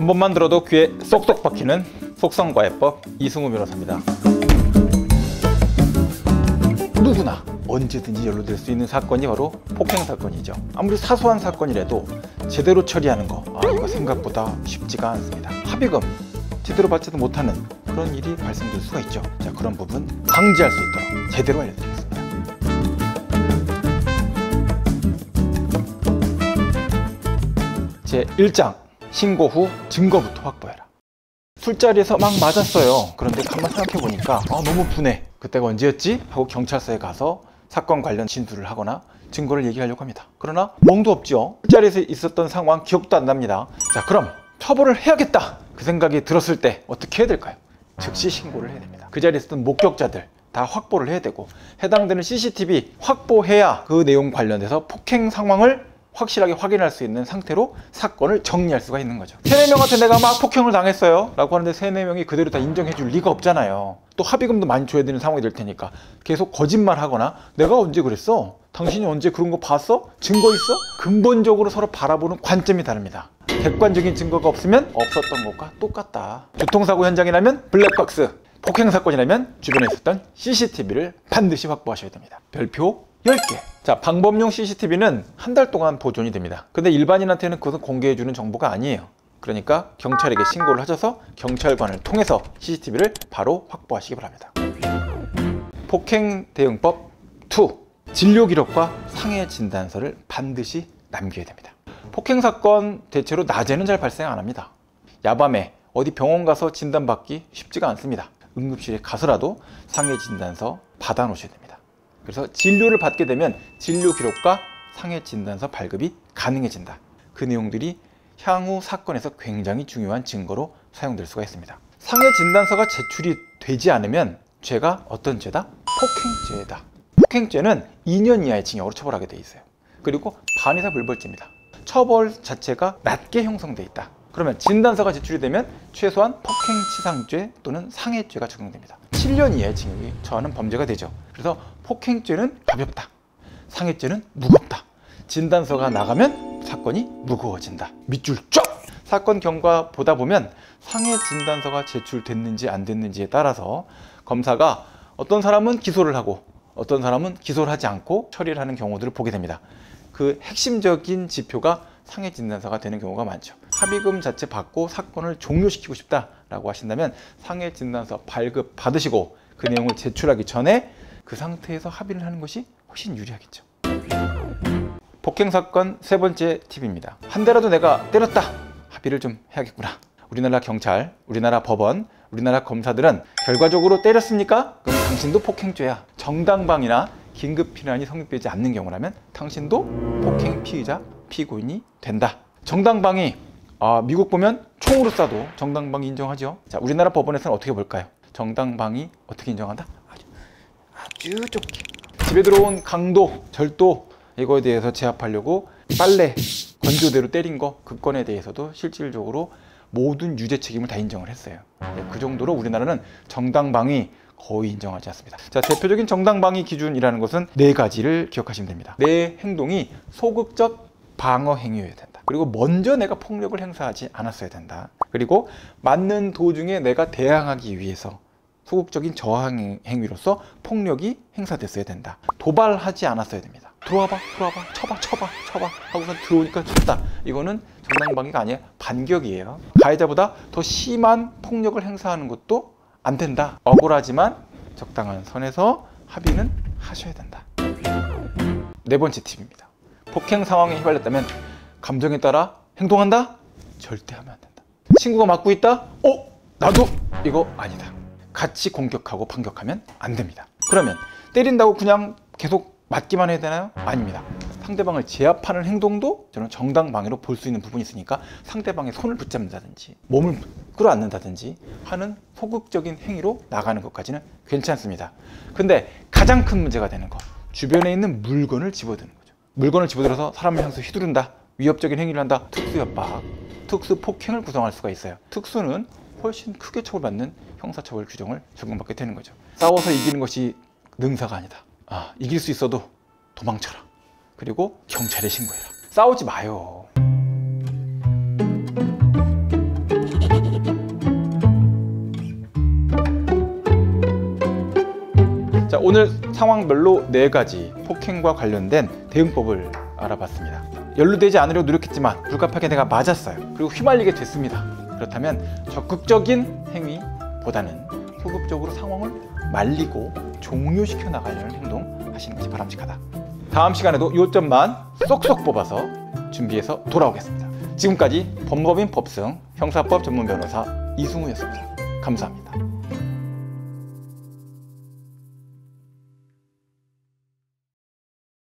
한 번만 들어도 귀에 쏙쏙 박히는 속성과외법 이승우 변호사입니다. 누구나 언제든지 연루될 수 있는 사건이 바로 폭행 사건이죠. 아무리 사소한 사건이라도 제대로 처리하는 거 이거 생각보다 쉽지가 않습니다. 합의금 제대로 받지도 못하는 그런 일이 발생될 수가 있죠. 자, 그런 부분 방지할 수 있도록 제대로 알려드리겠습니다. 제1장 신고 후 증거부터 확보해라. 술자리에서 막 맞았어요. 그런데 가만 생각해보니까 너무 분해. 그때가 언제였지? 하고 경찰서에 가서 사건 관련 진술을 하거나 증거를 얘기하려고 합니다. 그러나 멍도 없죠. 술자리에서 있었던 상황 기억도 안 납니다. 자, 그럼 처벌을 해야겠다 그 생각이 들었을 때 어떻게 해야 될까요? 즉시 신고를 해야 됩니다. 그 자리에 있었던 목격자들 다 확보를 해야 되고 해당되는 CCTV 확보해야 그 내용 관련해서 폭행 상황을 확실하게 확인할 수 있는 상태로 사건을 정리할 수가 있는 거죠. 3-4명한테 내가 막 폭행을 당했어요 라고 하는데 3-4명이 그대로 다 인정해 줄 리가 없잖아요. 또 합의금도 많이 줘야 되는 상황이 될 테니까 계속 거짓말 하거나 내가 언제 그랬어? 당신이 언제 그런 거 봤어? 증거 있어? 근본적으로 서로 바라보는 관점이 다릅니다. 객관적인 증거가 없으면 없었던 것과 똑같다. 교통사고 현장이라면 블랙박스, 폭행 사건이라면 주변에 있었던 CCTV를 반드시 확보하셔야 됩니다. 별표 10개. 자, 방범용 CCTV는 한 달 동안 보존이 됩니다. 근데 일반인한테는 그것은 공개해주는 정보가 아니에요. 그러니까 경찰에게 신고를 하셔서 경찰관을 통해서 CCTV를 바로 확보하시기 바랍니다. 폭행 대응법 2. 진료 기록과 상해 진단서를 반드시 남겨야 됩니다. 폭행 사건 대체로 낮에는 잘 발생 안 합니다. 야밤에 어디 병원 가서 진단받기 쉽지가 않습니다. 응급실에 가서라도 상해 진단서 받아 놓으셔야 됩니다. 그래서 진료를 받게 되면 진료 기록과 상해 진단서 발급이 가능해진다. 그 내용들이 향후 사건에서 굉장히 중요한 증거로 사용될 수가 있습니다. 상해 진단서가 제출이 되지 않으면 죄가 어떤 죄다? 폭행죄다. 폭행죄는 2년 이하의 징역으로 처벌하게 돼 있어요. 그리고 반의사 불벌죄입니다. 처벌 자체가 낮게 형성돼 있다. 그러면 진단서가 제출이 되면 최소한 폭행치상죄 또는 상해죄가 적용됩니다. 7년 이하의 징역이 처하는 범죄가 되죠. 그래서 폭행죄는 가볍다. 상해죄는 무겁다. 진단서가 나가면 사건이 무거워진다. 밑줄 쫙! 사건 경과 보다 보면 상해 진단서가 제출됐는지 안 됐는지에 따라서 검사가 어떤 사람은 기소를 하고 어떤 사람은 기소를 하지 않고 처리를 하는 경우들을 보게 됩니다. 그 핵심적인 지표가 상해 진단서가 되는 경우가 많죠. 합의금 자체 받고 사건을 종료시키고 싶다라고 하신다면 상해 진단서 발급 받으시고 그 내용을 제출하기 전에 그 상태에서 합의를 하는 것이 훨씬 유리하겠죠. 폭행 사건 3번째 팁입니다. 한 대라도 내가 때렸다. 합의를 좀 해야겠구나. 우리나라 경찰, 우리나라 법원, 우리나라 검사들은 결과적으로 때렸습니까? 그럼 당신도 폭행죄야. 정당방위나 긴급 피난이 성립되지 않는 경우라면 당신도 폭행 피의자, 피고인이 된다. 정당방위, 미국 보면 총으로 쏴도 정당방위 인정하죠. 자, 우리나라 법원에서는 어떻게 볼까요? 정당방위 어떻게 인정한다? 아주 좁게. 집에 들어온 강도, 절도 이거에 대해서 제압하려고 빨래, 건조대로 때린 거 그 건에 대해서도 실질적으로 모든 유죄 책임을 다 인정을 했어요. 그 정도로 우리나라는 정당방위 거의 인정하지 않습니다. 자, 대표적인 정당방위 기준이라는 것은 4가지를 기억하시면 됩니다. 내 행동이 소극적 방어 행위여야 된다. 그리고 먼저 내가 폭력을 행사하지 않았어야 된다. 그리고 맞는 도중에 내가 대항하기 위해서 소극적인 저항 행위로서 폭력이 행사됐어야 된다. 도발하지 않았어야 됩니다. 들어와봐, 쳐봐 하고서 들어오니까 쳤다. 이거는 정당방위가 아니에요. 반격이에요. 가해자보다 더 심한 폭력을 행사하는 것도 안 된다. 억울하지만 적당한 선에서 합의는 하셔야 된다. 4번째 팁입니다. 폭행 상황에 휘말렸다면 감정에 따라 행동한다? 절대 하면 안 된다. 친구가 맞고 있다? 나도 이거 아니다. 같이 공격하고 반격하면 안 됩니다. 그러면 때린다고 그냥 계속 맞기만 해야 되나요? 아닙니다. 상대방을 제압하는 행동도 저는 정당방위로 볼 수 있는 부분이 있으니까 상대방의 손을 붙잡는다든지 몸을 끌어안는다든지 하는 소극적인 행위로 나가는 것까지는 괜찮습니다. 근데 가장 큰 문제가 되는 거, 주변에 있는 물건을 집어드는 거죠. 물건을 집어들어서 사람을 향해서 휘두른다, 위협적인 행위를 한다, 특수협박, 특수폭행을 구성할 수가 있어요. 특수는 훨씬 크게 처벌받는 형사처벌 규정을 적용받게 되는 거죠. 싸워서 이기는 것이 능사가 아니다. 이길 수 있어도 도망쳐라. 그리고 경찰에 신고해라. 싸우지 마요. 오늘 상황별로 4가지 폭행과 관련된 대응법을 알아봤습니다. 연루되지 않으려고 노력했지만 불가피하게 내가 맞았어요. 그리고 휘말리게 됐습니다. 그렇다면 적극적인 행위보다는 소극적으로 상황을 말리고 종료시켜 나가려는 행동 하시는 것이 바람직하다. 다음 시간에도 요점만 쏙쏙 뽑아서 준비해서 돌아오겠습니다. 지금까지 법무법인 법승 형사법 전문 변호사 이승우였습니다. 감사합니다.